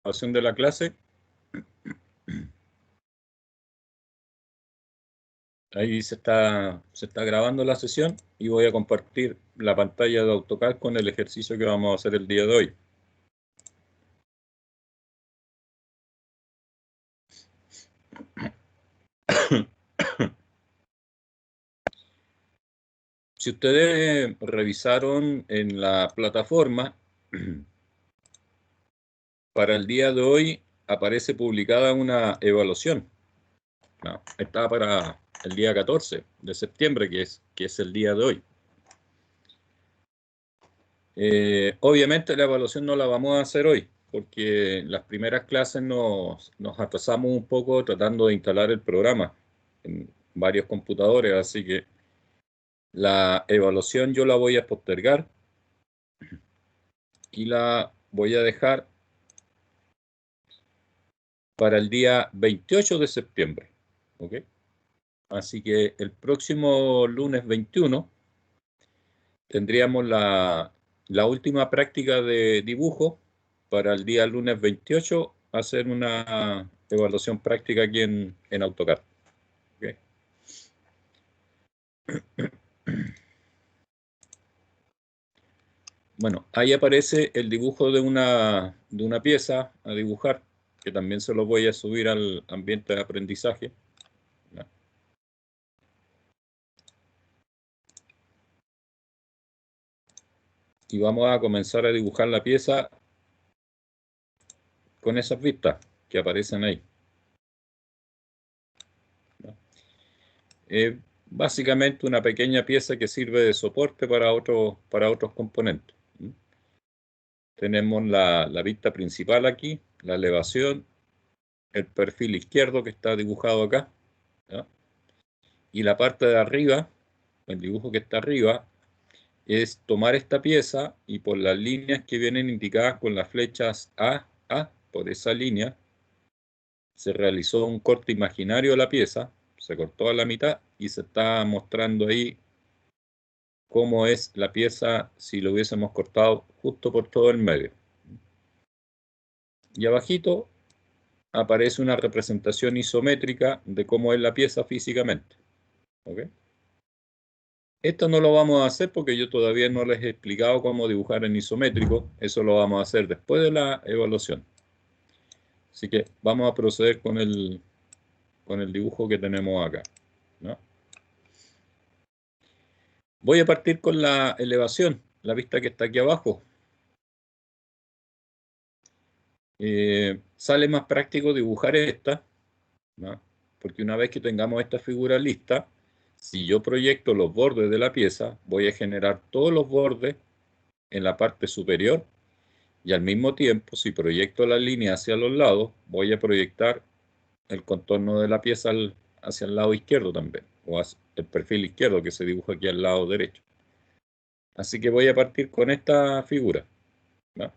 grabación de la clase. Ahí se está grabando la sesión y voy a compartir la pantalla de AutoCAD con el ejercicio que vamos a hacer el día de hoy. Si ustedes revisaron en la plataforma, para el día de hoy aparece publicada una evaluación. No, está para el día 14 de septiembre, que es el día de hoy. Obviamente la evaluación no la vamos a hacer hoy, porque en las primeras clases nos atrasamos un poco tratando de instalar el programa en varios computadores, así que la evaluación yo la voy a postergar y la voy a dejar para el día 28 de septiembre. ¿Ok? Así que el próximo lunes 21 tendríamos la última práctica de dibujo para el día lunes 28, hacer una evaluación práctica aquí en AutoCAD. ¿Okay? Bueno, ahí aparece el dibujo de una pieza a dibujar, que también se lo voy a subir al ambiente de aprendizaje. ¿No? Y vamos a comenzar a dibujar la pieza con esas vistas que aparecen ahí. ¿No? Básicamente una pequeña pieza que sirve de soporte para otros componentes. Tenemos la vista principal aquí, la elevación, el perfil izquierdo que está dibujado acá, ¿no? Y la parte de arriba, el dibujo que está arriba, es tomar esta pieza y por las líneas que vienen indicadas con las flechas A, por esa línea, se realizó un corte imaginario de la pieza, se cortó a la mitad y se está mostrando ahí cómo es la pieza si lo hubiésemos cortado justo por todo el medio. Y abajito aparece una representación isométrica de cómo es la pieza físicamente. ¿Okay? Esto no lo vamos a hacer porque yo todavía no les he explicado cómo dibujar en isométrico. Eso lo vamos a hacer después de la evaluación. Así que vamos a proceder con el dibujo que tenemos acá, ¿no? Voy a partir con la elevación, la vista que está aquí abajo. Sale más práctico dibujar esta, ¿no? Porque una vez que tengamos esta figura lista, si yo proyecto los bordes de la pieza, voy a generar todos los bordes en la parte superior y al mismo tiempo, si proyecto la línea hacia los lados, voy a proyectar el contorno de la pieza hacia el lado izquierdo también, o hacia el perfil izquierdo que se dibuja aquí al lado derecho. Así que voy a partir con esta figura, ¿no?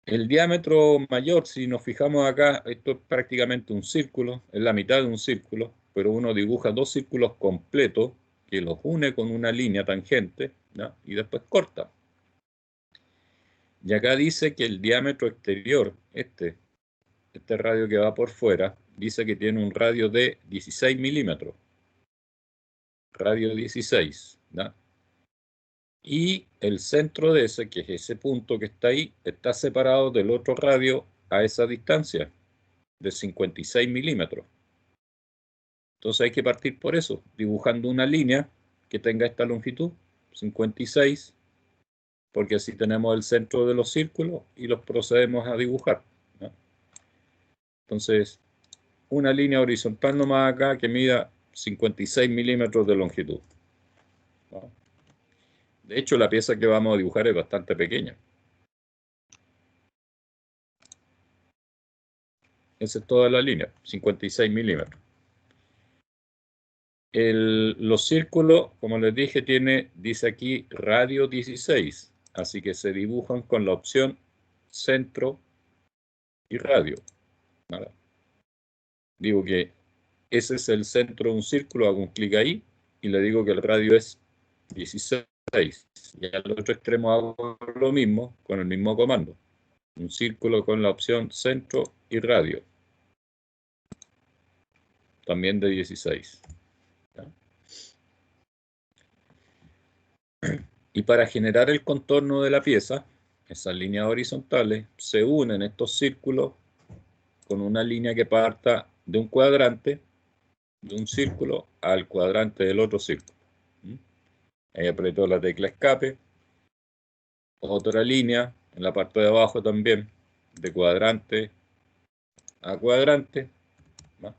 El diámetro mayor, si nos fijamos acá, esto es prácticamente un círculo, es la mitad de un círculo, pero uno dibuja dos círculos completos que los une con una línea tangente, ¿no? Y después corta. Y acá dice que el diámetro exterior, este radio que va por fuera, dice que tiene un radio de 16 milímetros. Radio 16, ¿no? Y el centro de ese, que es ese punto que está ahí, está separado del otro radio a esa distancia de 56 milímetros. Entonces hay que partir por eso, dibujando una línea que tenga esta longitud, 56, porque así tenemos el centro de los círculos y los procedemos a dibujar, ¿no? Entonces, una línea horizontal nomás acá que mida 56 milímetros de longitud, ¿no? De hecho, la pieza que vamos a dibujar es bastante pequeña. Esa es toda la línea, 56 milímetros. Los círculos, como les dije, dice aquí radio 16, así que se dibujan con la opción centro y radio. ¿Vale? Digo que ese es el centro de un círculo, hago un clic ahí y le digo que el radio es 16. Y al otro extremo hago lo mismo con el mismo comando. Un círculo con la opción centro y radio. También de 16. ¿Ya? Y para generar el contorno de la pieza, esas líneas horizontales, se unen estos círculos con una línea que parta de un cuadrante, de un círculo, al cuadrante del otro círculo. Ahí apretó la tecla escape. Otra línea en la parte de abajo también, de cuadrante a cuadrante. ¿Va?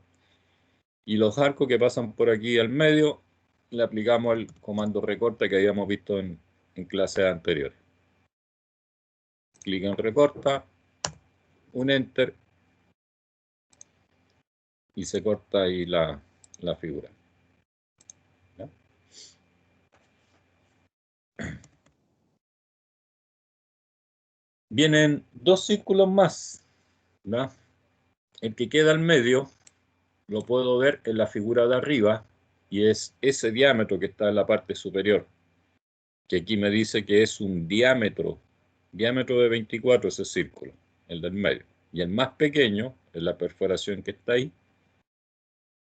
Y los arcos que pasan por aquí al medio, le aplicamos el comando recorta que habíamos visto en clases anteriores. Clic en recorta, un enter, y se corta ahí la figura. ¿Ya? Vienen dos círculos más. ¿Ya? El que queda al medio lo puedo ver en la figura de arriba y es ese diámetro que está en la parte superior, que aquí me dice que es un diámetro de 24 ese círculo, el del medio. Y el más pequeño es la perforación que está ahí,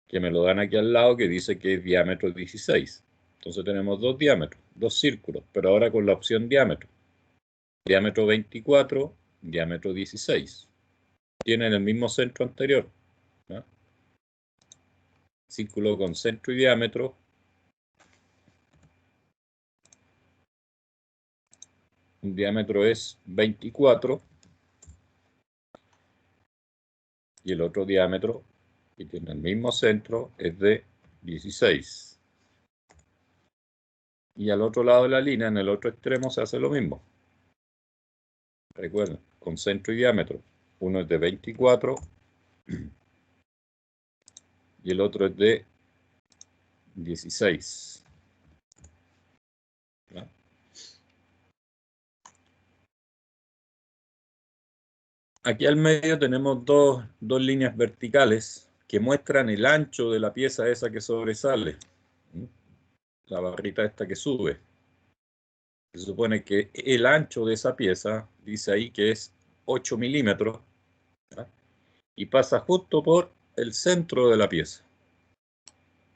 que me lo dan aquí al lado, que dice que es diámetro 16. Entonces tenemos dos diámetros, dos círculos, pero ahora con la opción diámetro. Diámetro 24, diámetro 16. Tienen el mismo centro anterior, ¿no? Círculo con centro y diámetro. Un diámetro es 24 y el otro diámetro, que tiene el mismo centro, es de 16. Y al otro lado de la línea, en el otro extremo, se hace lo mismo. Recuerden, con centro y diámetro. Uno es de 24 y el otro es de 16. ¿Ya? Aquí al medio tenemos dos líneas verticales que muestran el ancho de la pieza esa que sobresale. La barrita esta que sube. Se supone que el ancho de esa pieza, dice ahí que es 8 milímetros, ¿ya? Y pasa justo por el centro de la pieza.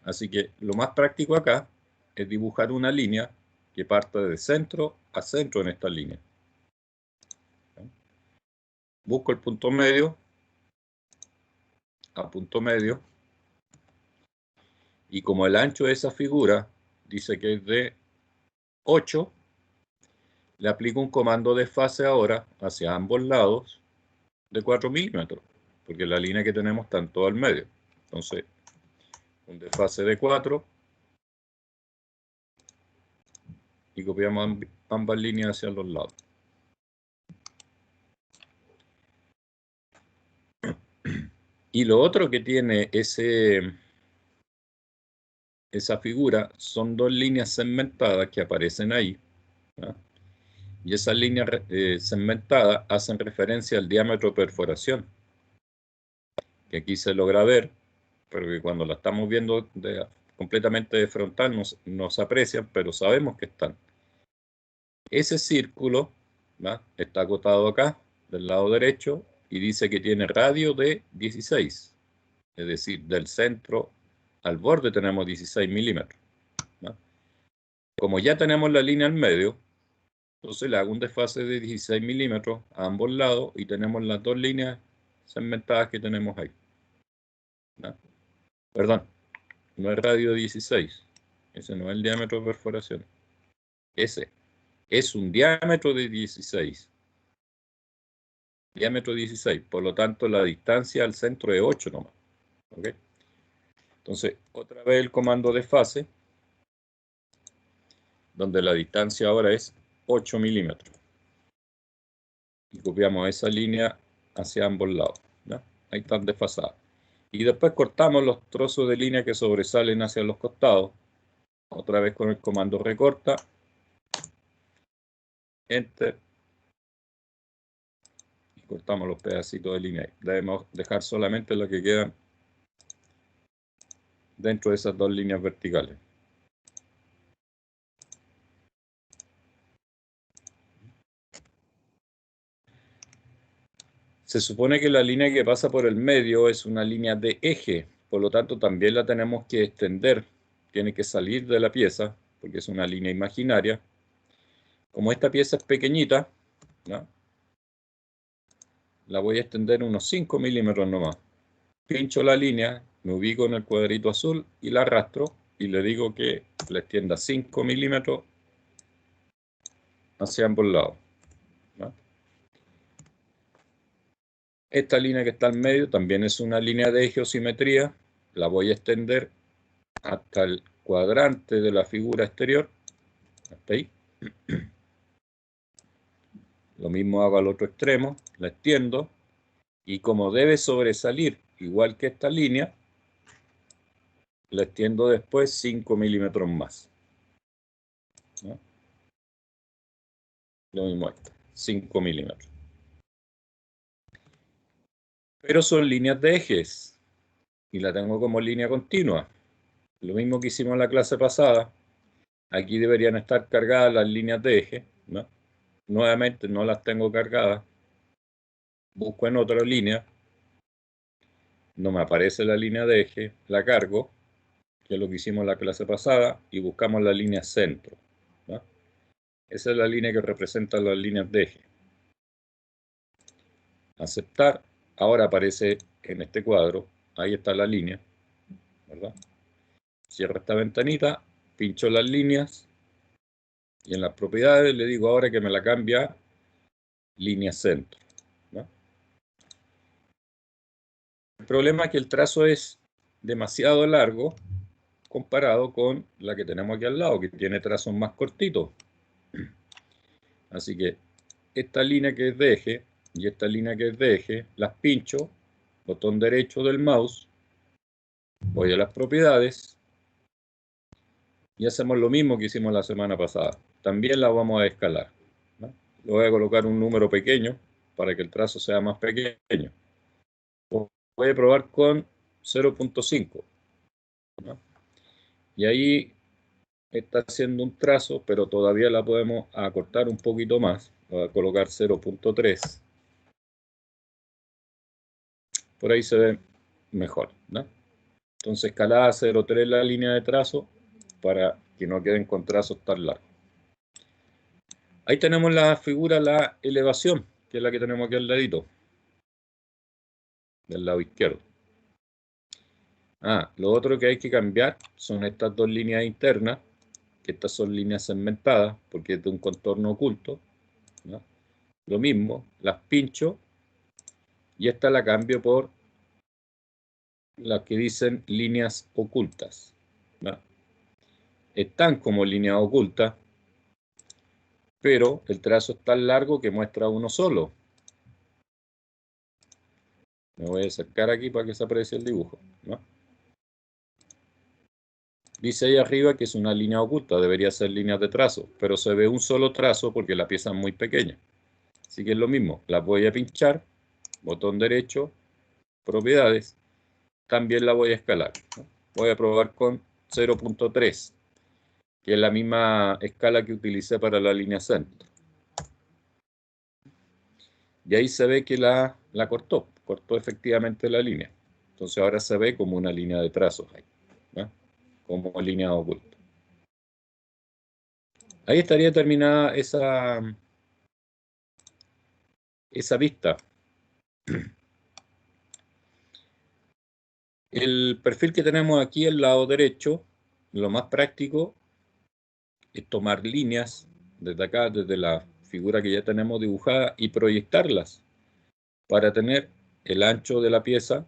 Así que lo más práctico acá es dibujar una línea que parta de centro a centro en esta línea. ¿Ya? Busco el punto medio, a punto medio, y como el ancho de esa figura dice que es de 8, le aplico un comando de fase ahora hacia ambos lados de 4 milímetros, porque la línea que tenemos está en todo el medio. Entonces, un desfase de 4 y copiamos ambas líneas hacia los lados. Y lo otro que tiene esa figura son dos líneas segmentadas que aparecen ahí, ¿ya? Y esas líneas segmentadas hacen referencia al diámetro de perforación, que aquí se logra ver, pero que cuando la estamos viendo completamente de frontal no se aprecian, pero sabemos que están. Ese círculo, ¿va? Está acotado acá, del lado derecho, y dice que tiene radio de 16. Es decir, del centro al borde tenemos 16 milímetros. ¿Va? Como ya tenemos la línea al medio, entonces le hago un desfase de 16 milímetros a ambos lados y tenemos las dos líneas segmentadas que tenemos ahí. ¿Va? Perdón, no es radio 16. Ese no es el diámetro de perforación. Ese es un diámetro de 16. Diámetro 16. Por lo tanto, la distancia al centro es 8 nomás. ¿Okay? Entonces, otra vez el comando de fase, donde la distancia ahora es 8 milímetros. Y copiamos esa línea hacia ambos lados. ¿Ya? Ahí están desfasadas. Y después cortamos los trozos de línea que sobresalen hacia los costados. Otra vez con el comando recorta. Enter. Y cortamos los pedacitos de línea ahí. Debemos dejar solamente lo que queda dentro de esas dos líneas verticales. Se supone que la línea que pasa por el medio es una línea de eje, por lo tanto también la tenemos que extender. Tiene que salir de la pieza, porque es una línea imaginaria. Como esta pieza es pequeñita, ¿no?, la voy a extender unos 5 milímetros nomás. Pincho la línea, me ubico en el cuadrito azul y la arrastro y le digo que la extienda 5 milímetros hacia ambos lados, ¿no? Esta línea que está al medio también es una línea de geosimetría. La voy a extender hasta el cuadrante de la figura exterior, hasta ahí. Lo mismo hago al otro extremo, la extiendo, y como debe sobresalir igual que esta línea, la extiendo después 5 milímetros más, ¿no? Lo mismo esta, 5 milímetros. Pero son líneas de ejes, y la tengo como línea continua. Lo mismo que hicimos en la clase pasada. Aquí deberían estar cargadas las líneas de eje, ¿no? Nuevamente no las tengo cargadas. Busco en otra línea. No me aparece la línea de eje. La cargo, que es lo que hicimos en la clase pasada, y buscamos la línea centro, ¿no? Esa es la línea que representa las líneas de eje. Aceptar. Ahora aparece en este cuadro. Ahí está la línea, ¿verdad? Cierro esta ventanita, pincho las líneas y en las propiedades le digo ahora que me la cambia a línea centro, ¿no? El problema es que el trazo es demasiado largo comparado con la que tenemos aquí al lado, que tiene trazos más cortitos. Así que esta línea que es de eje y esta línea que es de eje, las pincho, botón derecho del mouse, voy a las propiedades y hacemos lo mismo que hicimos la semana pasada. También la vamos a escalar, ¿no? Le voy a colocar un número pequeño para que el trazo sea más pequeño. Voy a probar con 0.5, ¿no? Y ahí está haciendo un trazo, pero todavía la podemos acortar un poquito más. Voy a colocar 0.3. Por ahí se ve mejor, ¿no? Entonces escalada 0.3 la línea de trazo para que no queden con trazos tan largos. Ahí tenemos la figura, la elevación, que es la que tenemos aquí al ladito, del lado izquierdo. Lo otro que hay que cambiar son estas dos líneas internas, que estas son líneas segmentadas, porque es de un contorno oculto, ¿no? Lo mismo, las pincho y esta la cambio por las que dicen líneas ocultas, ¿no? Están como líneas ocultas, pero el trazo es tan largo que muestra uno solo. Me voy a acercar aquí para que se aprecie el dibujo, ¿no? Dice ahí arriba que es una línea oculta, debería ser líneas de trazo, pero se ve un solo trazo porque la pieza es muy pequeña. Así que es lo mismo, la voy a pinchar, botón derecho, propiedades, también la voy a escalar, ¿no? Voy a probar con 0.3, que es la misma escala que utilicé para la línea centro. Y ahí se ve que la cortó efectivamente la línea. Entonces ahora se ve como una línea de trazos ahí, ¿no? Como línea oculta. Ahí estaría terminada esa vista. El perfil que tenemos aquí al lado derecho, lo más práctico es tomar líneas desde acá, desde la figura que ya tenemos dibujada y proyectarlas para tener el ancho de la pieza.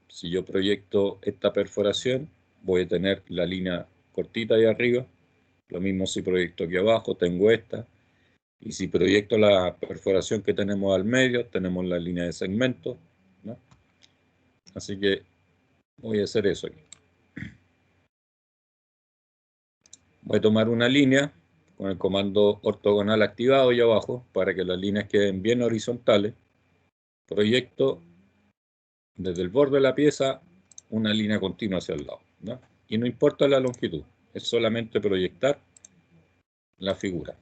Si yo proyecto esta perforación, voy a tener la línea cortita ahí arriba. Lo mismo si proyecto aquí abajo, tengo esta. Y si proyecto la perforación que tenemos al medio, tenemos la línea de segmento, ¿no? Así que voy a hacer eso aquí. Voy a tomar una línea con el comando ortogonal activado ahí abajo para que las líneas queden bien horizontales. Proyecto desde el borde de la pieza una línea continua hacia el lado, ¿no? Y no importa la longitud, es solamente proyectar la figura,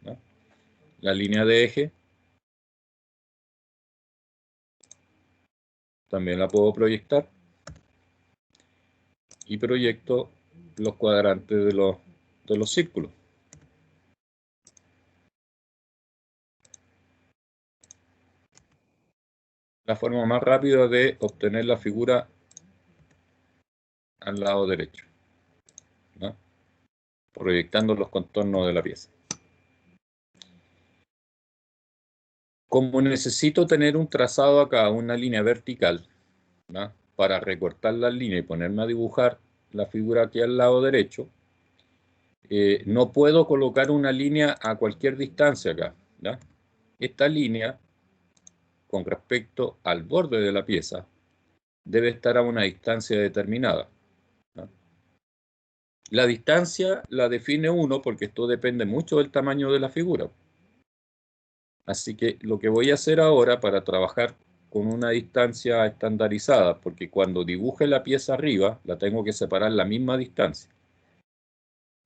¿no? La línea de eje también la puedo proyectar. Y proyecto los cuadrantes de los círculos. La forma más rápida de obtener la figura al lado derecho, ¿no? Proyectando los contornos de la pieza. Como necesito tener un trazado acá, una línea vertical, ¿no? Para recortar la línea y ponerme a dibujar la figura aquí al lado derecho, no puedo colocar una línea a cualquier distancia acá, ¿no? Esta línea, con respecto al borde de la pieza, debe estar a una distancia determinada, ¿no? La distancia la define uno porque esto depende mucho del tamaño de la figura. Así que lo que voy a hacer ahora para trabajar con una distancia estandarizada, porque cuando dibuje la pieza arriba, la tengo que separar la misma distancia.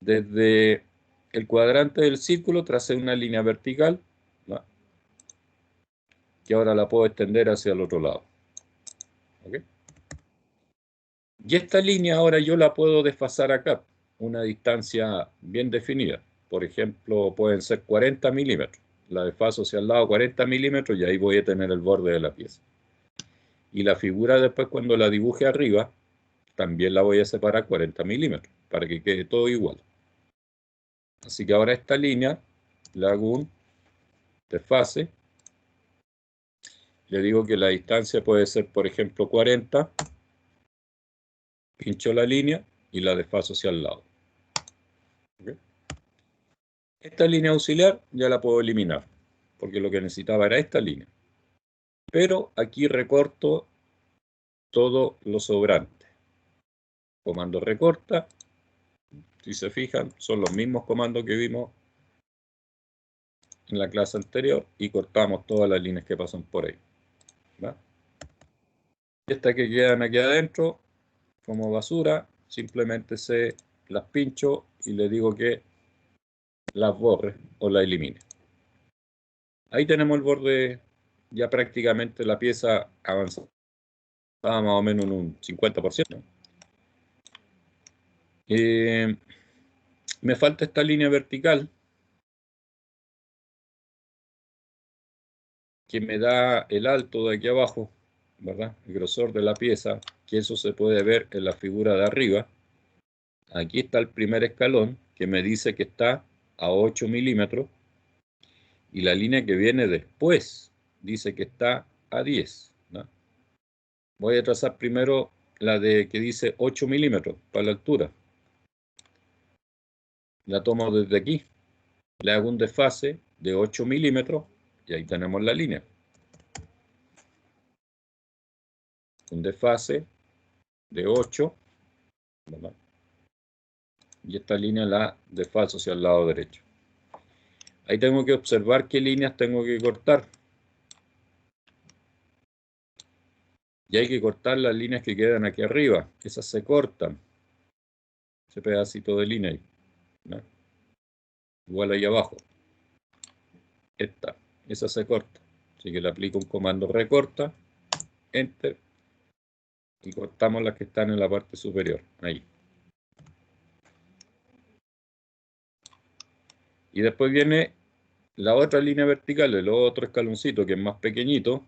Desde el cuadrante del círculo tracé una línea vertical, ¿no? Que ahora la puedo extender hacia el otro lado. ¿Okay? Y esta línea ahora yo la puedo desfasar acá, una distancia bien definida. Por ejemplo, pueden ser 40 milímetros. La desfaso hacia el lado 40 milímetros y ahí voy a tener el borde de la pieza. Y la figura después cuando la dibuje arriba, también la voy a separar 40 milímetros, para que quede todo igual. Así que ahora esta línea le hago un desfase. Le digo que la distancia puede ser, por ejemplo, 40. Pincho la línea y la desfaso hacia el lado. ¿Okay? Esta línea auxiliar ya la puedo eliminar, porque lo que necesitaba era esta línea. Pero aquí recorto todo lo sobrante. Comando recorta. Si se fijan, son los mismos comandos que vimos en la clase anterior y cortamos todas las líneas que pasan por ahí. ¿Va? Estas que quedan aquí adentro, como basura, simplemente se las pincho y le digo que las borre o las elimine. Ahí tenemos el borde, ya prácticamente la pieza avanzada más o menos en un 50%. Me falta esta línea vertical que me da el alto de aquí abajo, ¿verdad? El grosor de la pieza, que eso se puede ver en la figura de arriba. Aquí está el primer escalón que me dice que está a 8 milímetros y la línea que viene después dice que está a 10, ¿no? Voy a trazar primero la de que dice 8 milímetros para la altura. La tomo desde aquí, le hago un desfase de 8 milímetros y ahí tenemos la línea. Un desfase de 8, ¿verdad? Y esta línea la desfaso hacia el lado derecho. Ahí tengo que observar qué líneas tengo que cortar. Y hay que cortar las líneas que quedan aquí arriba. Esas se cortan. Ese pedacito de línea ahí, ¿no? Igual ahí abajo. Esa se corta. Así que le aplico un comando recorta, enter, y cortamos las que están en la parte superior. Ahí. Y después viene la otra línea vertical, el otro escaloncito que es más pequeñito,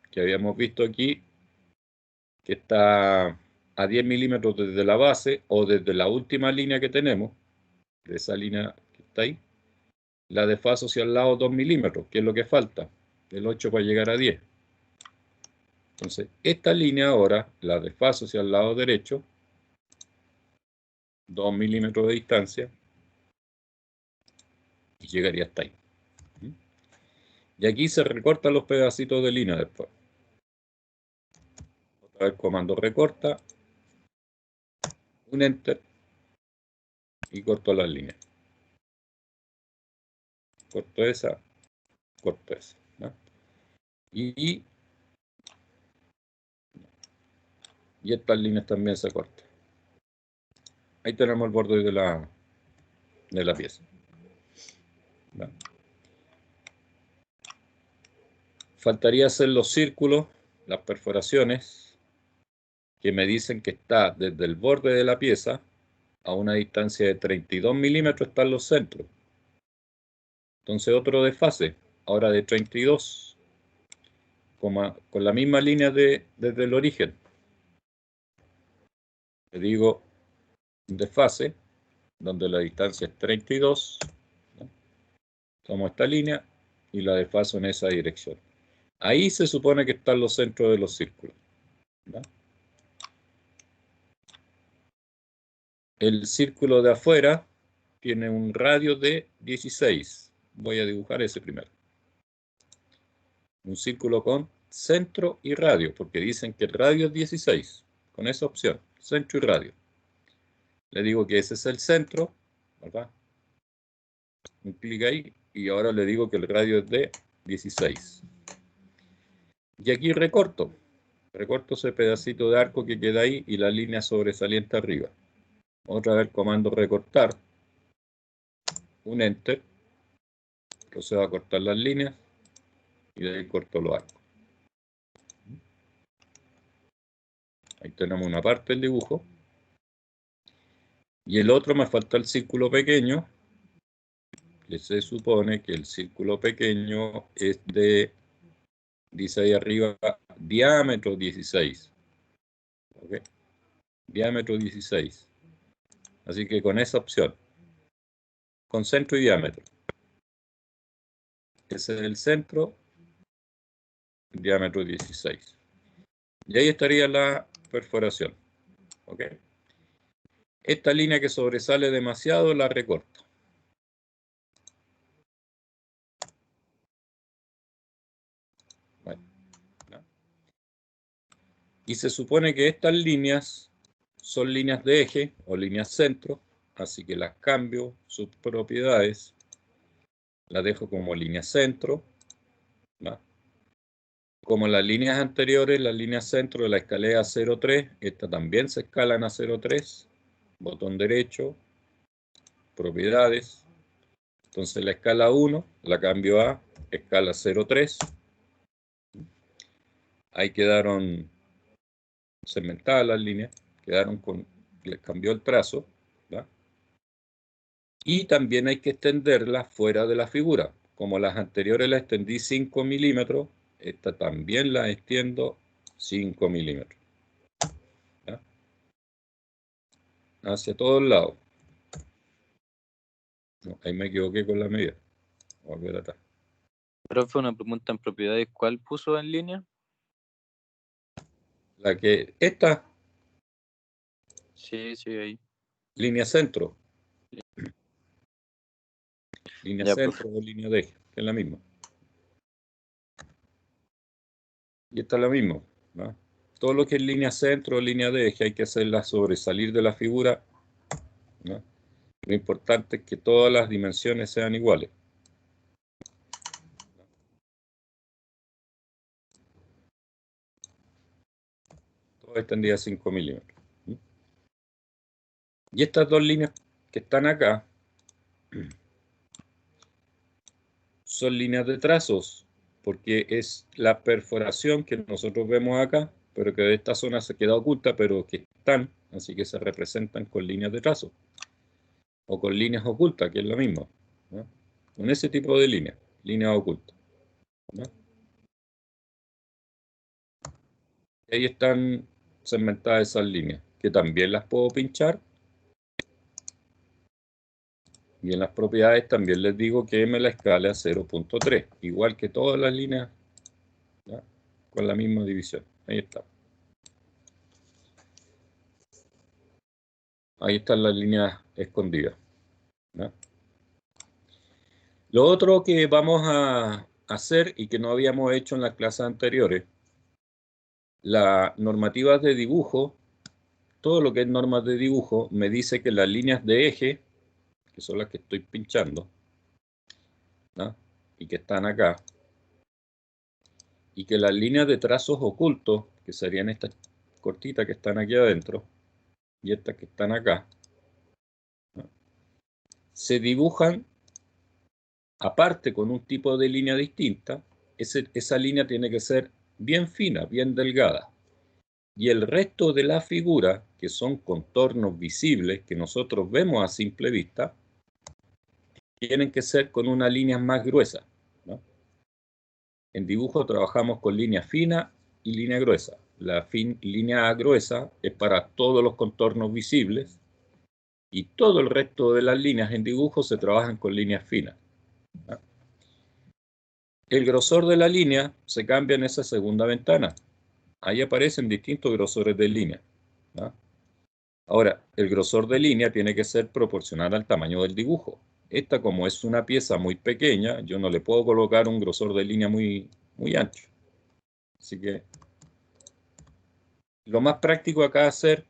que habíamos visto aquí, que está a 10 milímetros desde la base o desde la última línea que tenemos, de esa línea que está ahí, la desfaso hacia el lado 2 milímetros, que es lo que falta, del 8 para llegar a 10. Entonces, esta línea ahora la desfaso hacia el lado derecho, 2 milímetros de distancia, y llegaría hasta ahí. Y aquí se recortan los pedacitos de línea después. Otra vez comando recorta, un enter, y corto las líneas. Corto esa, ¿no? Y estas líneas también se cortan. Ahí tenemos el borde de la pieza. ¿No? Faltaría hacer los círculos, las perforaciones que me dicen que está desde el borde de la pieza a una distancia de 32 milímetros están los centros. Entonces otro desfase, ahora de 32, con la misma línea desde el origen. Le digo un desfase, donde la distancia es 32, ¿no? Tomo esta línea y la desfaso en esa dirección. Ahí se supone que están los centros de los círculos, ¿no? El círculo de afuera tiene un radio de 16. Voy a dibujar ese primero. Un círculo con centro y radio, porque dicen que el radio es 16. Con esa opción, centro y radio. Le digo que ese es el centro, ¿verdad? Un clic ahí y ahora le digo que el radio es de 16. Y aquí recorto ese pedacito de arco que queda ahí y la línea sobresaliente arriba. Otra vez comando recortar, un enter, procedo a cortar las líneas y de ahí corto los arcos. Ahí tenemos una parte del dibujo. Y el otro me falta el círculo pequeño, que se supone que el círculo pequeño es de, dice ahí arriba, diámetro 16. ¿Okay? Diámetro 16. Así que con esa opción, con centro y diámetro. Ese es el centro, diámetro 16. Y ahí estaría la perforación. ¿Ok? Esta línea que sobresale demasiado la recorto. Bueno, ¿no? Y se supone que estas líneas son líneas de eje o líneas centro, así que las cambio, sus propiedades, las dejo como línea centro, ¿no? Como las líneas anteriores, las líneas centro de la escalera 0,3, esta también se escalan a 0,3, botón derecho, propiedades, entonces la escala 1 la cambio a escala 0,3, ahí quedaron segmentadas las líneas, les cambió el trazo, ¿verdad? Y también hay que extenderla fuera de la figura. Como las anteriores la extendí 5 milímetros, esta también la extiendo 5 milímetros. ¿Ya? Hacia todos lados. No, ahí me equivoqué con la medida. Voy a volver atrás. Profe, una pregunta en propiedades, ¿cuál puso en línea? Esta Sí, ahí. línea centro. Línea Ya, centro profe. o línea de eje, que es la misma. Y esta es la misma, ¿no? Todo lo que es línea centro o línea de eje hay que hacerla sobresalir de la figura, ¿no? Lo importante es que todas las dimensiones sean iguales. Todo extendida a 5 milímetros. Y estas dos líneas que están acá son líneas de trazos, porque es la perforación que nosotros vemos acá, pero que de esta zona se queda oculta, pero que están, así que se representan con líneas de trazo, o con líneas ocultas, que es lo mismo, ¿no? Con ese tipo de líneas ocultas, ¿no? Y ahí están segmentadas esas líneas, que también las puedo pinchar. Y en las propiedades también les digo que me la escale a 0,3, igual que todas las líneas, ¿ya? Con la misma división. Ahí está. Ahí están las líneas escondidas, ¿ya? Lo otro que vamos a hacer y que no habíamos hecho en las clases anteriores, las normativas de dibujo, todo lo que es normas de dibujo, me dice que las líneas de eje, que son las que estoy pinchando, ¿no? Y que están acá, y que las líneas de trazos ocultos, que serían estas cortitas que están aquí adentro, y estas que están acá, ¿no? Se dibujan aparte con un tipo de línea distinta. Esa línea tiene que ser bien fina, bien delgada. Y el resto de la figura, que son contornos visibles que nosotros vemos a simple vista, tienen que ser con una línea más gruesa, ¿no? En dibujo trabajamos con línea fina y línea gruesa. La línea gruesa es para todos los contornos visibles y todo el resto de las líneas en dibujo se trabajan con líneas finas, ¿no? El grosor de la línea se cambia en esa segunda ventana. Ahí aparecen distintos grosores de línea, ¿no? Ahora, el grosor de línea tiene que ser proporcional al tamaño del dibujo. Esta, como es una pieza muy pequeña, yo no le puedo colocar un grosor de línea muy ancho. Así que lo más práctico acá hacer,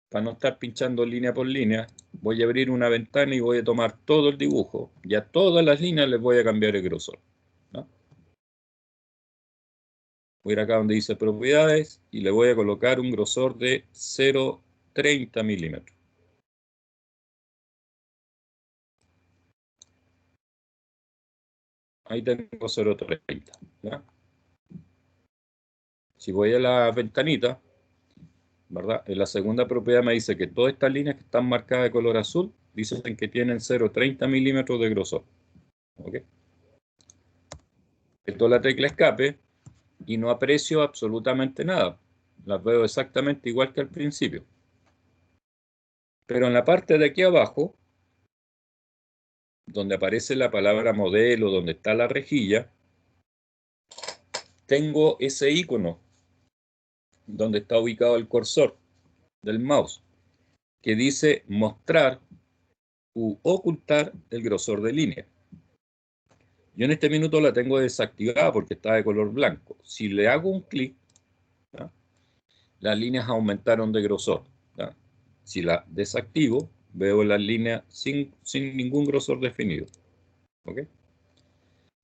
para no estar pinchando línea por línea, voy a abrir una ventana y voy a tomar todo el dibujo. Y a todas las líneas les voy a cambiar el grosor, ¿no? Voy a ir acá donde dice propiedades y le voy a colocar un grosor de 0,30 milímetros. Ahí tengo 0,30, ¿ya? Si voy a la ventanita, ¿verdad? En la segunda propiedad me dice que todas estas líneas que están marcadas de color azul dicen que tienen 0,30 milímetros de grosor. ¿Ok? Esto es la tecla escape y no aprecio absolutamente nada. Las veo exactamente igual que al principio. Pero en la parte de aquí abajo, donde aparece la palabra modelo, donde está la rejilla, tengo ese icono donde está ubicado el cursor del mouse, que dice mostrar u ocultar el grosor de línea. Yo en este minuto la tengo desactivada porque está de color blanco. Si le hago un clic, ¿ya?, las líneas aumentaron de grosor, ¿ya? Si la desactivo, veo las líneas sin ningún grosor definido. ¿Ok?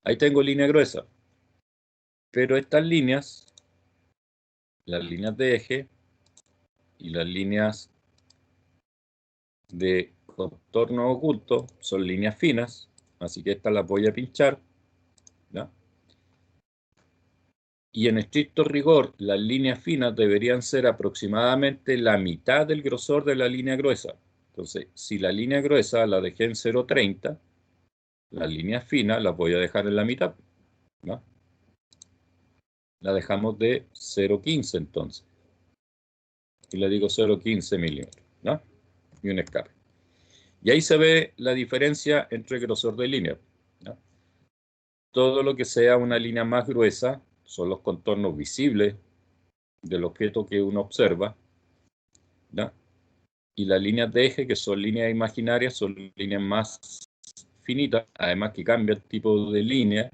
Ahí tengo línea gruesa. Pero estas líneas, las líneas de eje y las líneas de contorno oculto, son líneas finas, así que estas las voy a pinchar, ¿ya? Y en estricto rigor, las líneas finas deberían ser aproximadamente la mitad del grosor de la línea gruesa. Entonces, si la línea gruesa la dejé en 0,30, las líneas finas las voy a dejar en la mitad, ¿no? La dejamos de 0,15 entonces. Y le digo 0,15 milímetros, ¿no? Y un escape. Y ahí se ve la diferencia entre el grosor de línea, ¿no? Todo lo que sea una línea más gruesa son los contornos visibles del objeto que uno observa, ¿no? Y las líneas de eje, que son líneas imaginarias, son líneas más finitas, además que cambia el tipo de línea.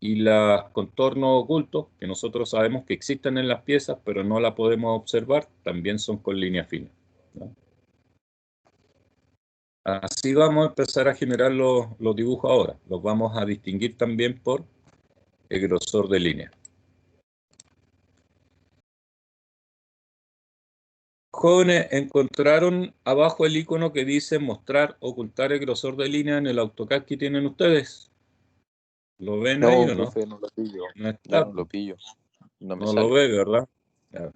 Y los contornos ocultos, que nosotros sabemos que existen en las piezas, pero no la podemos observar, también son con líneas finas, ¿no? Así vamos a empezar a generar los dibujos ahora. Los vamos a distinguir también por el grosor de línea. Jóvenes, ¿encontraron abajo el icono que dice mostrar, ocultar el grosor de línea en el AutoCAD que tienen ustedes? ¿Lo ven ahí No, o no? profe, no lo pillo. No No, está, no lo pillo. No me no lo sale. ve, ¿verdad? Ya.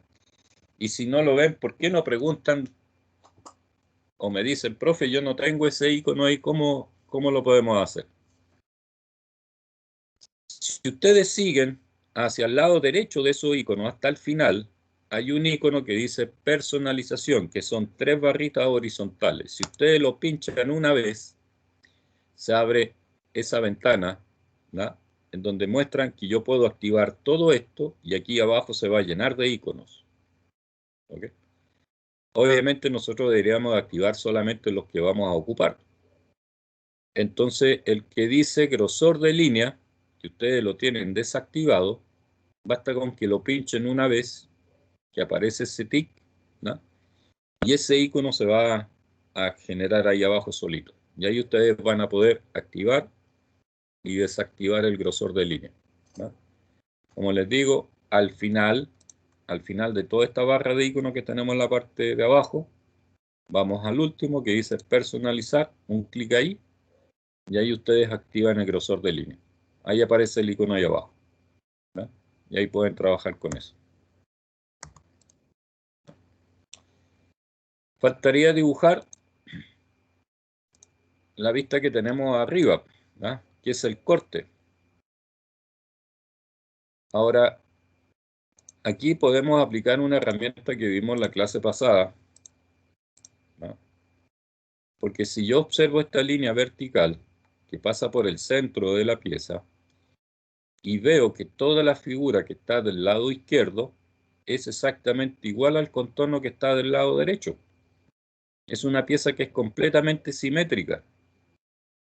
Y si no lo ven, ¿por qué no preguntan o me dicen, profe, yo no tengo ese icono ahí, ¿cómo lo podemos hacer? Si ustedes siguen hacia el lado derecho de esos iconos hasta el final, hay un icono que dice personalización, que son 3 barritas horizontales. Si ustedes lo pinchan una vez, se abre esa ventana, ¿no?, en donde muestran que yo puedo activar todo esto y aquí abajo se va a llenar de iconos. ¿Okay? Obviamente nosotros deberíamos activar solamente los que vamos a ocupar. Entonces, el que dice grosor de línea, que ustedes lo tienen desactivado, basta con que lo pinchen una vez, que aparece ese tic, ¿no?, y ese icono se va a generar ahí abajo solito. Y ahí ustedes van a poder activar y desactivar el grosor de línea, ¿no? Como les digo, al final de toda esta barra de iconos que tenemos en la parte de abajo, vamos al último que dice personalizar, un clic ahí, y ahí ustedes activan el grosor de línea. Ahí aparece el icono ahí abajo, ¿no? Y ahí pueden trabajar con eso. Faltaría dibujar la vista que tenemos arriba, ¿ah? Que es el corte. Ahora, aquí podemos aplicar una herramienta que vimos en la clase pasada, ¿no? Porque si yo observo esta línea vertical que pasa por el centro de la pieza y veo que toda la figura que está del lado izquierdo es exactamente igual al contorno que está del lado derecho. Es una pieza que es completamente simétrica,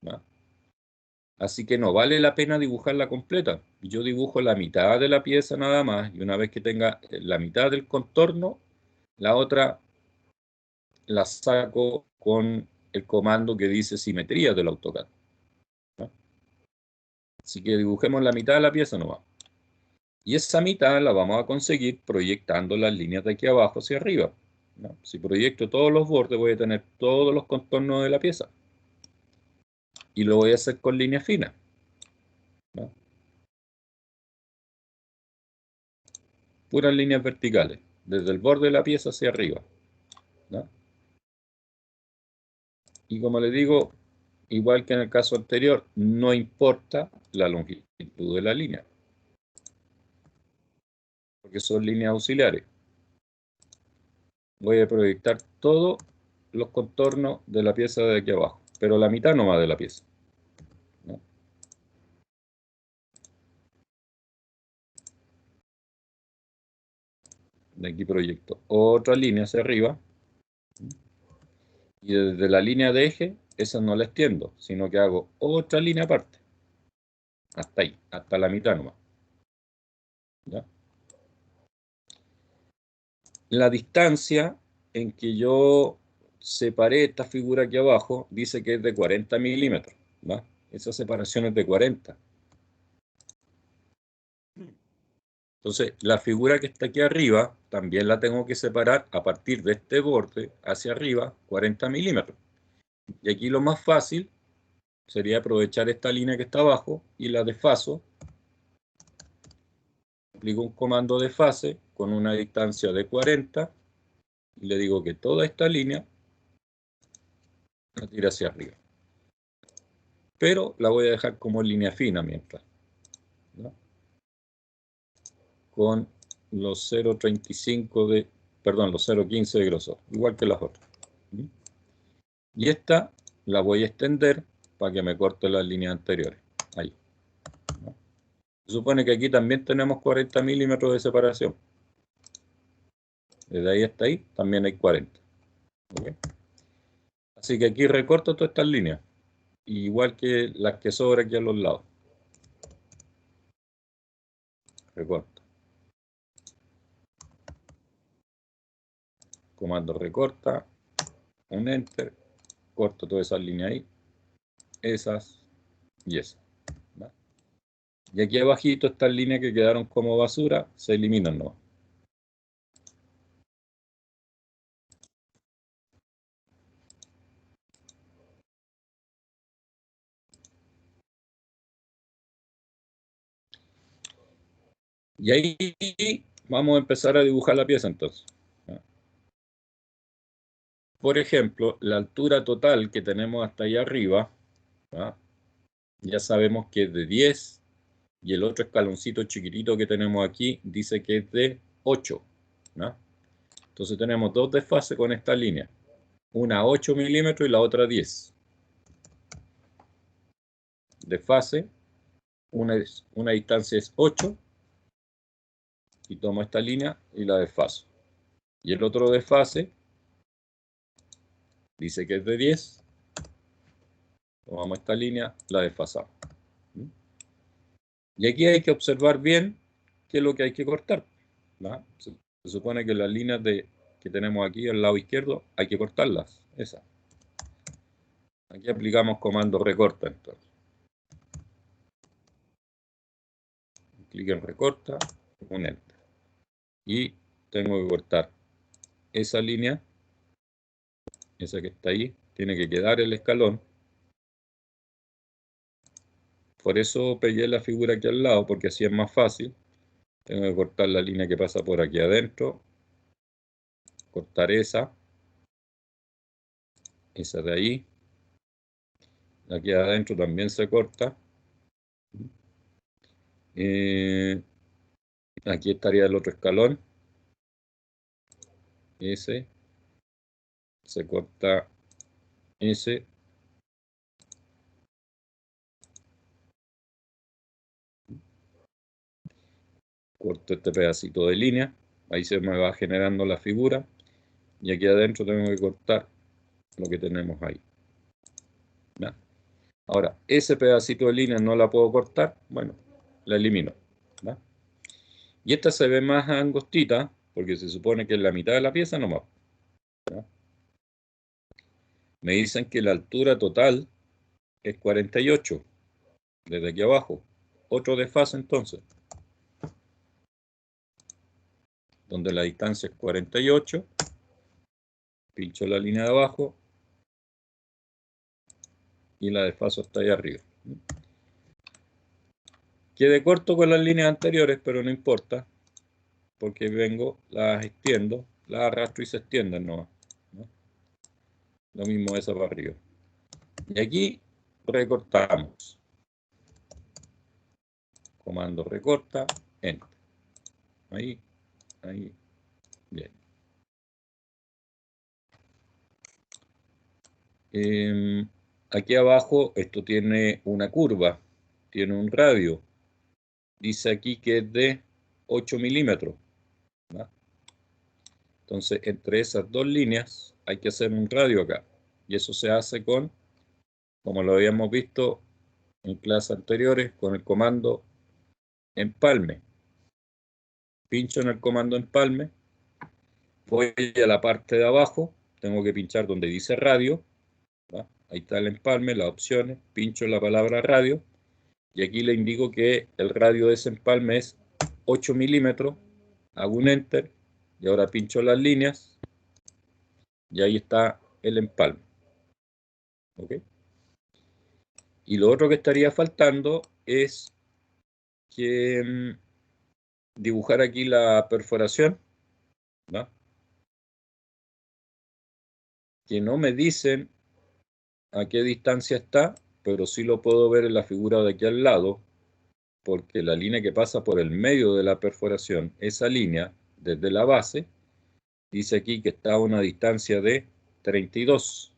¿no? Así que no vale la pena dibujarla completa. Yo dibujo la mitad de la pieza nada más y una vez que tenga la mitad del contorno, la otra la saco con el comando que dice simetría del AutoCAD, ¿no? Así que dibujemos la mitad de la pieza nomás. Y esa mitad la vamos a conseguir proyectando las líneas de aquí abajo hacia arriba, ¿no? Si proyecto todos los bordes voy a tener todos los contornos de la pieza. Y lo voy a hacer con líneas finas, ¿no? Puras líneas verticales, desde el borde de la pieza hacia arriba, ¿no? Y como les digo, igual que en el caso anterior, no importa la longitud de la línea, porque son líneas auxiliares. Voy a proyectar todos los contornos de la pieza de aquí abajo, pero la mitad nomás de la pieza, ¿no? De aquí proyecto otra línea hacia arriba, y desde la línea de eje, esa no la extiendo, sino que hago otra línea aparte, hasta ahí, hasta la mitad nomás, ¿ya? La distancia en que yo separé esta figura aquí abajo dice que es de 40 milímetros, ¿va? Esa separación es de 40. Entonces, la figura que está aquí arriba también la tengo que separar a partir de este borde hacia arriba 40 milímetros. Y aquí lo más fácil sería aprovechar esta línea que está abajo y la desfaso. Aplico un comando de fase con una distancia de 40 y le digo que toda esta línea la tire hacia arriba. Pero la voy a dejar como línea fina mientras, ¿no? Con los 0,35 de, perdón, los 0,15 de grosor, igual que las otras. Y esta la voy a extender para que me corte las líneas anteriores. Ahí, ¿no? Se supone que aquí también tenemos 40 milímetros de separación. Desde ahí hasta ahí también hay 40. ¿Okay? Así que aquí recorto todas estas líneas, igual que las que sobran aquí a los lados. Recorto. Comando recorta, un enter, corto todas esas líneas ahí, esas y esas, ¿no? Y aquí abajito estas líneas que quedaron como basura se eliminan nomás. Y ahí vamos a empezar a dibujar la pieza entonces, ¿no? Por ejemplo, la altura total que tenemos hasta allá arriba, ¿no? Ya sabemos que es de 10 y el otro escaloncito chiquitito que tenemos aquí dice que es de 8, ¿no? Entonces tenemos dos desfases con esta línea, una 8 milímetros y la otra 10. Desfase, una distancia es 8 y tomo esta línea y la desfaso. Y el otro desfase dice que es de 10, tomamos esta línea, la desfasamos. Y aquí hay que observar bien qué es lo que hay que cortar, ¿no? Se supone que las líneas que tenemos aquí al lado izquierdo hay que cortarlas, esas. Aquí aplicamos comando recorta entonces. Clic en recorta, un enter. Y tengo que cortar esa línea, esa que está ahí, tiene que quedar el escalón. Por eso pegué la figura aquí al lado, porque así es más fácil. Tengo que cortar la línea que pasa por aquí adentro. Cortar esa de ahí. Aquí adentro también se corta. Aquí estaría el otro escalón. Ese. Se corta ese. Corto este pedacito de línea. Ahí se me va generando la figura. Y aquí adentro tengo que cortar lo que tenemos ahí. ¿Ya? Ahora, ese pedacito de línea no la puedo cortar. Bueno, la elimino. ¿Ya? Y esta se ve más angostita, porque se supone que es la mitad de la pieza nomás. ¿Ya? Me dicen que la altura total es 48, desde aquí abajo. Otro desfase entonces, donde la distancia es 48. Pincho la línea de abajo y la desfaso hasta ahí arriba. Quedé corto con las líneas anteriores, pero no importa, porque vengo, las extiendo, las arrastro y se extienden nomás, ¿no? Lo mismo esa para arriba. Y aquí recortamos. Comando recorta, enter. Ahí, ahí, bien. Aquí abajo esto tiene una curva, tiene un radio. Dice aquí que es de 8 milímetros. ¿No? Entonces, entre esas dos líneas hay que hacer un radio acá. Y eso se hace con, como lo habíamos visto en clases anteriores, con el comando empalme. Pincho en el comando empalme. Voy a la parte de abajo. Tengo que pinchar donde dice radio. ¿Va? Ahí está el empalme, las opciones. Pincho la palabra radio. Y aquí le indico que el radio de ese empalme es 8 milímetros. Hago un enter. Y ahora pincho las líneas. Y ahí está el empalme. ¿Ok? Y lo otro que estaría faltando es que dibujar aquí la perforación, ¿no? Que no me dicen a qué distancia está, pero sí lo puedo ver en la figura de aquí al lado, porque la línea que pasa por el medio de la perforación, esa línea, desde la base, dice aquí que está a una distancia de 32.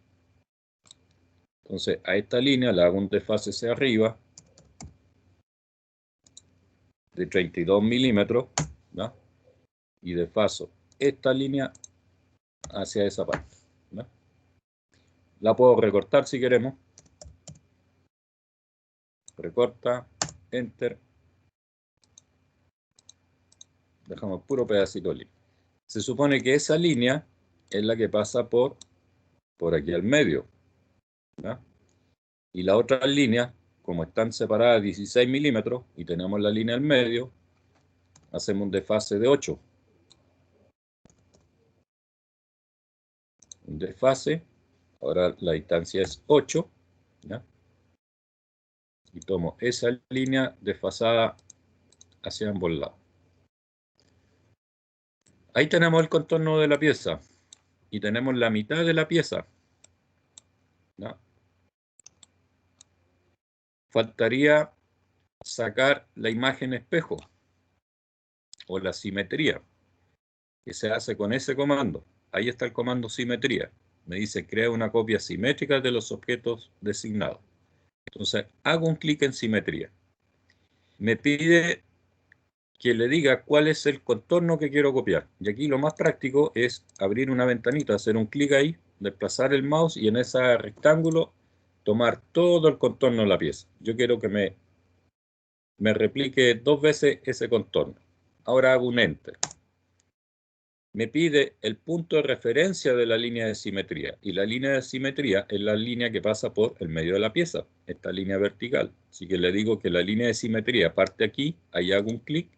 Entonces, a esta línea le hago un desfase hacia arriba de 32 milímetros, ¿no? Y desfaso esta línea hacia esa parte, ¿no? La puedo recortar si queremos. Recorta, enter. Dejamos puro pedacito de línea. Se supone que esa línea es la que pasa por aquí al medio, ¿no? Y la otra línea, como están separadas 16 milímetros y tenemos la línea al medio, hacemos un desfase de 8. Un desfase, ahora la distancia es 8, ¿ya? Y tomo esa línea desfasada hacia ambos lados. Ahí tenemos el contorno de la pieza y tenemos la mitad de la pieza, ¿no? Faltaría sacar la imagen espejo o la simetría, que se hace con ese comando. Ahí está el comando simetría. Me dice crea una copia simétrica de los objetos designados. Entonces hago un clic en simetría. Me pide que le diga cuál es el contorno que quiero copiar. Y aquí lo más práctico es abrir una ventanita, hacer un clic ahí, desplazar el mouse y en ese rectángulo tomar todo el contorno de la pieza. Yo quiero que me replique 2 veces ese contorno. Ahora hago un enter. Me pide el punto de referencia de la línea de simetría. Y la línea de simetría es la línea que pasa por el medio de la pieza, esta línea vertical. Así que le digo que la línea de simetría parte aquí, ahí hago un clic,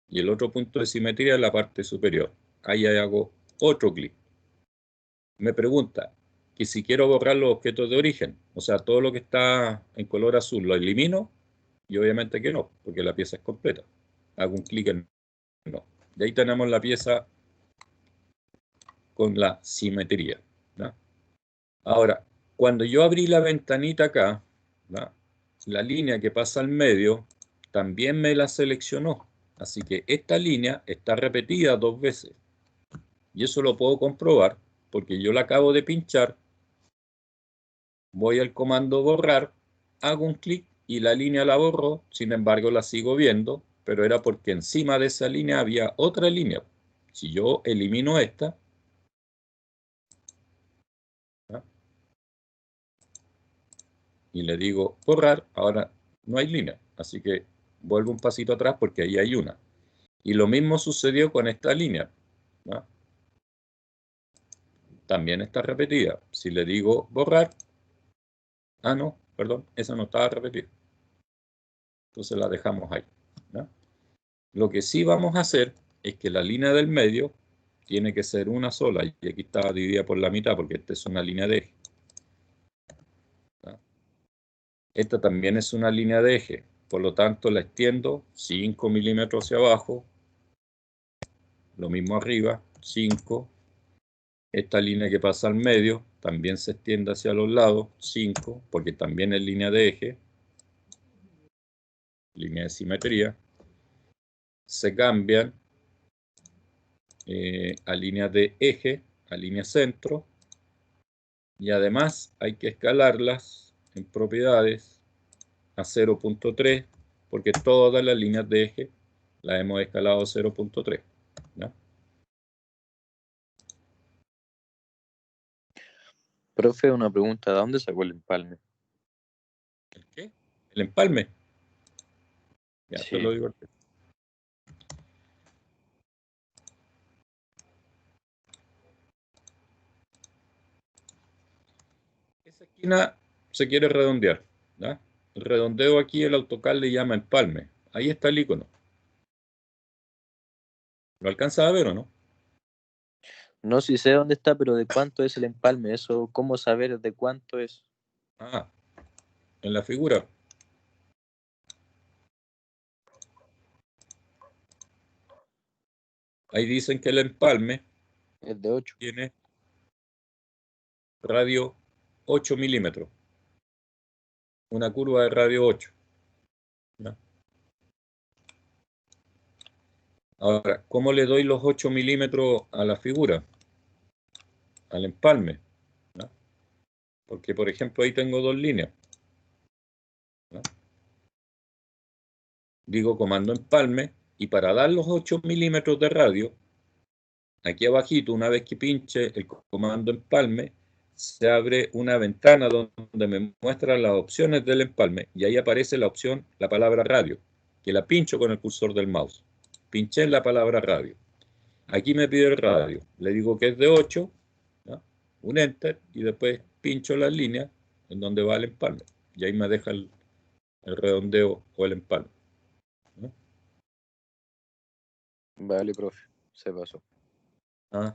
y el otro punto de simetría es la parte superior. Ahí hago otro clic. Me pregunta que si quiero borrar los objetos de origen, o sea, todo lo que está en color azul lo elimino, y obviamente que no, porque la pieza es completa. Hago un clic en De ahí tenemos la pieza con la simetría, ¿no? Ahora, cuando yo abrí la ventanita acá, ¿no?, la línea que pasa al medio también me la seleccionó. Así que esta línea está repetida 2 veces. Y eso lo puedo comprobar porque yo la acabo de pinchar. Voy al comando borrar, hago un clic y la línea la borro. Sin embargo, la sigo viendo, pero era porque encima de esa línea había otra línea. Si yo elimino esta, ¿no?, y le digo borrar, ahora no hay línea. Así que vuelvo un pasito atrás porque ahí hay una. Y lo mismo sucedió con esta línea, ¿no? También está repetida. Si le digo borrar, ah, no, perdón, esa no estaba repetida. Entonces la dejamos ahí, ¿no? Lo que sí vamos a hacer es que la línea del medio tiene que ser una sola. Y aquí está dividida por la mitad porque esta es una línea de eje, ¿no? Esta también es una línea de eje. Por lo tanto, la extiendo 5 milímetros hacia abajo. Lo mismo arriba, 5. Esta línea que pasa al medio también se extiende hacia los lados, 5, porque también es línea de eje, línea de simetría. Se cambian a línea de eje, a línea centro, y además hay que escalarlas en propiedades a 0.3, porque todas las líneas de eje las hemos escalado a 0.3, ¿no? Profe, una pregunta, ¿de dónde sacó el empalme? ¿El qué? El empalme. Ya te Sí, lo digo. Esa esquina se quiere redondear, ¿no? El redondeo aquí el AutoCAD le llama empalme. Ahí está el icono. ¿Lo alcanza a ver o no? no sé si sé dónde está, pero ¿de cuánto es el empalme? Eso, ¿cómo saber de cuánto es? Ah, en la figura. Ahí dicen que el empalme Es de 8. tiene radio 8 milímetros. Una curva de radio 8, ¿no? Ahora, ¿cómo le doy los 8 milímetros a la figura? Al empalme, ¿no? Porque, por ejemplo, ahí tengo 2 líneas, ¿no? Digo comando empalme y para dar los 8 milímetros de radio, aquí abajito, una vez que pinche el comando empalme, se abre una ventana donde me muestra las opciones del empalme y ahí aparece la opción, la palabra radio, que la pincho con el cursor del mouse. Pinché en la palabra radio. Aquí me pide el radio. Le digo que es de 8, ¿no?, un enter y después pincho las líneas en donde va el empalme. Y ahí me deja el redondeo o el empalme, ¿no? Vale, profe, se pasó. Ah.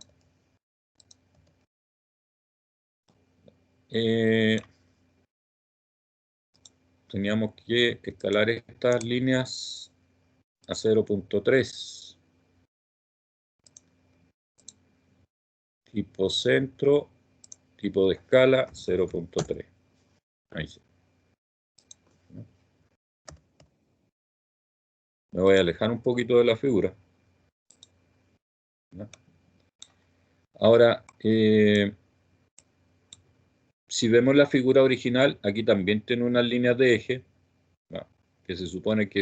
Teníamos que escalar estas líneas a 0.3. Tipo centro, tipo de escala 0.3. Ahí sí. Me voy a alejar un poquito de la figura, ¿no? Ahora, si vemos la figura original, aquí también tiene unas líneas de eje, ¿no?, que se supone que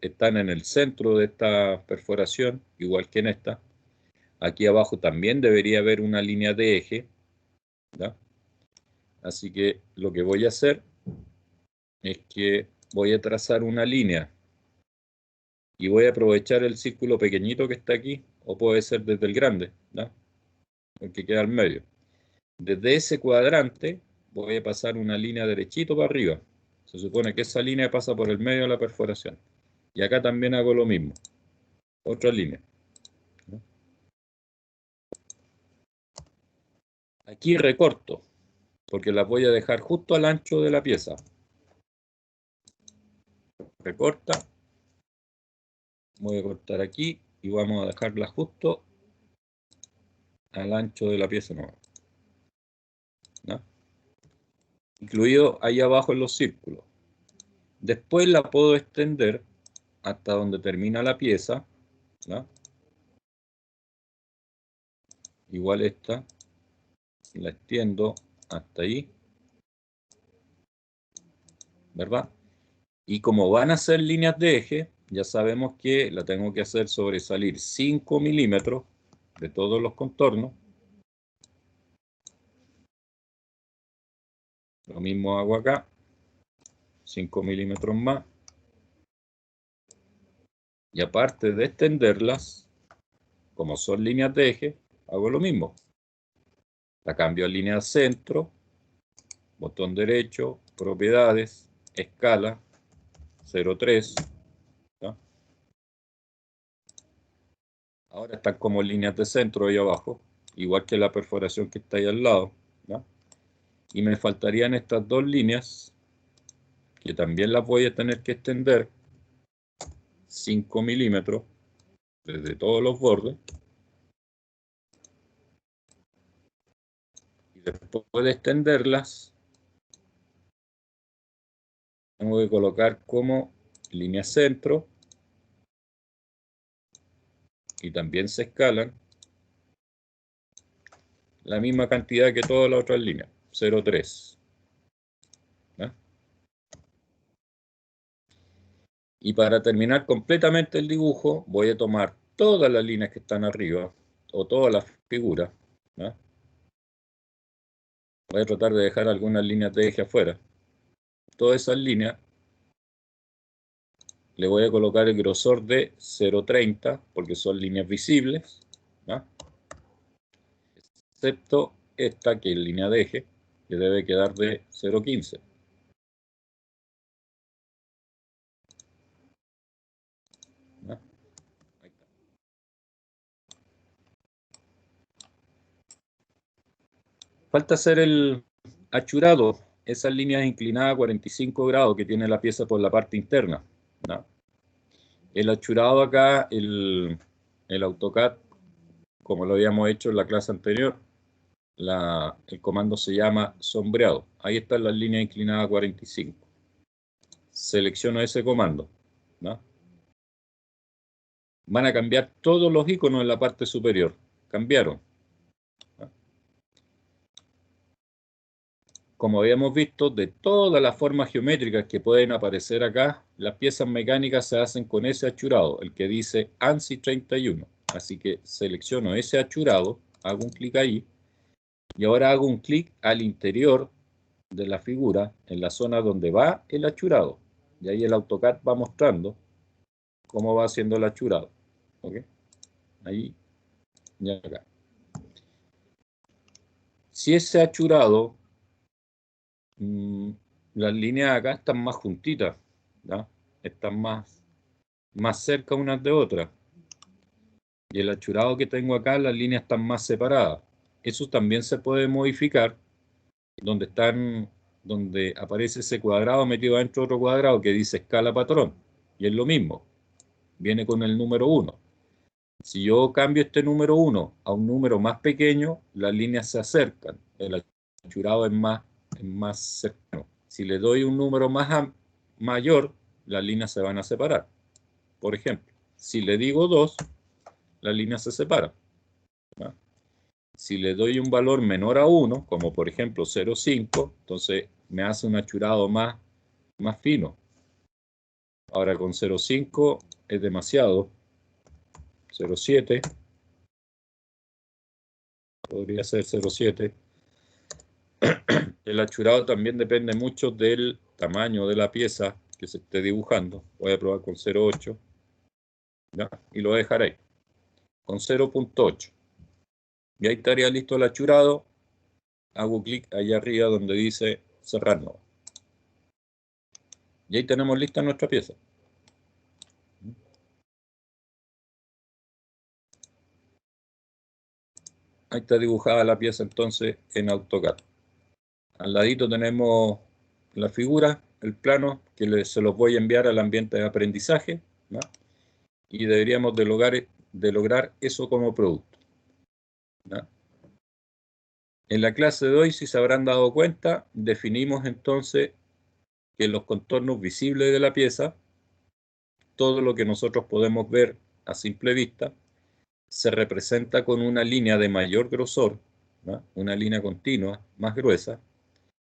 están en el centro de esta perforación, igual que en esta. Aquí abajo también debería haber una línea de eje, ¿no? Así que lo que voy a hacer es que voy a trazar una línea y voy a aprovechar el círculo pequeñito que está aquí, o puede ser desde el grande, ¿no?, el que queda al medio. Desde ese cuadrante voy a pasar una línea derechito para arriba. Se supone que esa línea pasa por el medio de la perforación. Y acá también hago lo mismo. Otra línea, ¿no? Aquí recorto, porque las voy a dejar justo al ancho de la pieza. Recorta. Voy a cortar aquí y vamos a dejarla justo al ancho de la pieza nueva, ¿no? Incluido ahí abajo en los círculos. Después la puedo extender hasta donde termina la pieza, ¿no? Igual esta, la extiendo hasta ahí, ¿verdad? Y como van a ser líneas de eje, ya sabemos que la tengo que hacer sobresalir 5 milímetros de todos los contornos. Lo mismo hago acá, 5 milímetros más. Y aparte de extenderlas, como son líneas de eje, hago lo mismo. La cambio a línea centro, botón derecho, propiedades, escala, 0,3. ¿No? Ahora están como líneas de centro ahí abajo, igual que la perforación que está ahí al lado, ¿no? Y me faltarían estas dos líneas, que también las voy a tener que extender 5 milímetros desde todos los bordes. Y después de extenderlas, tengo que colocar como línea centro, y también se escalan la misma cantidad que todas las otras líneas, 0,3. ¿No? Y para terminar completamente el dibujo, voy a tomar todas las líneas que están arriba, o todas las figuras, ¿no? Voy a tratar de dejar algunas líneas de eje afuera. Todas esas líneas le voy a colocar el grosor de 0,30, porque son líneas visibles, ¿no? Excepto esta, que es línea de eje, que debe quedar de 0,15. ¿No? Ahí está. Falta hacer el achurado, esas líneas inclinadas a 45 grados que tiene la pieza por la parte interna, ¿no? El achurado acá, el AutoCAD, como lo habíamos hecho en la clase anterior, el comando se llama sombreado. Ahí están las líneas inclinadas a 45. Selecciono ese comando, ¿no? Van a cambiar todos los iconos en la parte superior. Cambiaron, ¿no? Como habíamos visto, de todas las formas geométricas que pueden aparecer acá, las piezas mecánicas se hacen con ese achurado, el que dice ANSI 31. Así que selecciono ese achurado, hago un clic ahí, y ahora hago un clic al interior de la figura, en la zona donde va el achurado. Y ahí el AutoCAD va mostrando cómo va haciendo el achurado. ¿Okay? Ahí y acá. Si ese achurado, las líneas acá están más juntitas, ¿no? Están más cerca unas de otras. Y el achurado que tengo acá, las líneas están más separadas. Eso también se puede modificar, donde aparece ese cuadrado metido dentro de otro cuadrado que dice escala patrón. Y es lo mismo, viene con el número 1. Si yo cambio este número 1 a un número más pequeño, las líneas se acercan. El achurado es más cercano. Si le doy un número mayor, las líneas se van a separar. Por ejemplo, si le digo 2, las líneas se separan, ¿no? Si le doy un valor menor a 1, como por ejemplo 0,5, entonces me hace un achurado más fino. Ahora con 0,5 es demasiado. 0,7. Podría ser 0,7. El achurado también depende mucho del tamaño de la pieza que se esté dibujando. Voy a probar con 0,8. ¿Ya? Y lo voy a dejar ahí, con 0,8. Y ahí estaría listo el achurado. Hago clic allá arriba donde dice cerrar nuevo. Y ahí tenemos lista nuestra pieza. Ahí está dibujada la pieza entonces en AutoCAD. Al ladito tenemos la figura, el plano, que se los voy a enviar al ambiente de aprendizaje, ¿no? Y deberíamos de de lograr eso como producto, ¿ya? En la clase de hoy, si se habrán dado cuenta, definimos entonces que en los contornos visibles de la pieza, todo lo que nosotros podemos ver a simple vista, se representa con una línea de mayor grosor, ¿no? Una línea continua, más gruesa,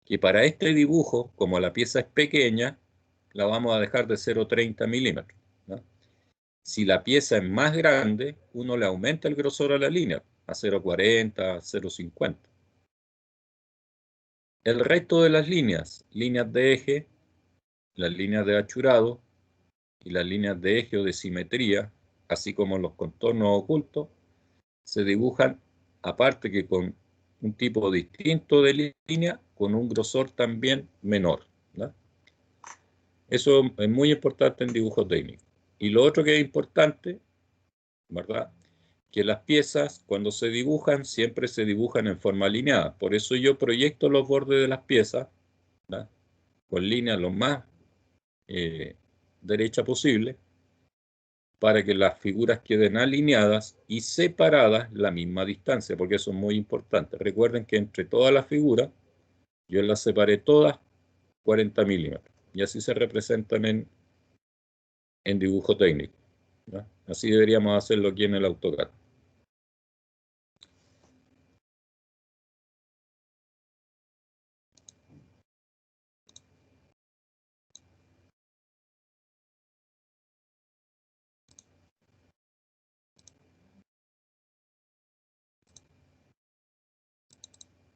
que para este dibujo, como la pieza es pequeña, la vamos a dejar de 0,30 milímetros, ¿no? Si la pieza es más grande, uno le aumenta el grosor a la línea, a 0,40, 0,50. El resto de las líneas de eje, las líneas de achurado y las líneas de eje o de simetría, así como los contornos ocultos, se dibujan aparte que con un tipo distinto de línea, con un grosor también menor, ¿no? Eso es muy importante en dibujo técnico. Y lo otro que es importante, ¿verdad? Que las piezas, cuando se dibujan, siempre se dibujan en forma alineada. Por eso yo proyecto los bordes de las piezas, ¿verdad? Con líneas lo más derecha posible, para que las figuras queden alineadas y separadas la misma distancia, porque eso es muy importante. Recuerden que entre todas las figuras, yo las separé todas 40 milímetros, y así se representan en dibujo técnico, ¿no? Así deberíamos hacerlo aquí en el AutoCAD.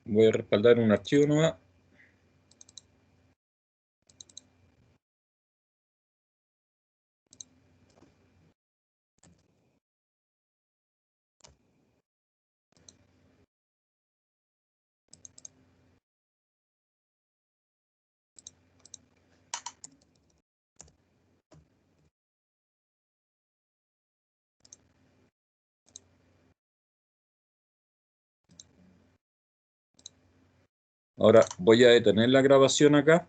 Voy a respaldar un archivo nuevo. Ahora voy a detener la grabación acá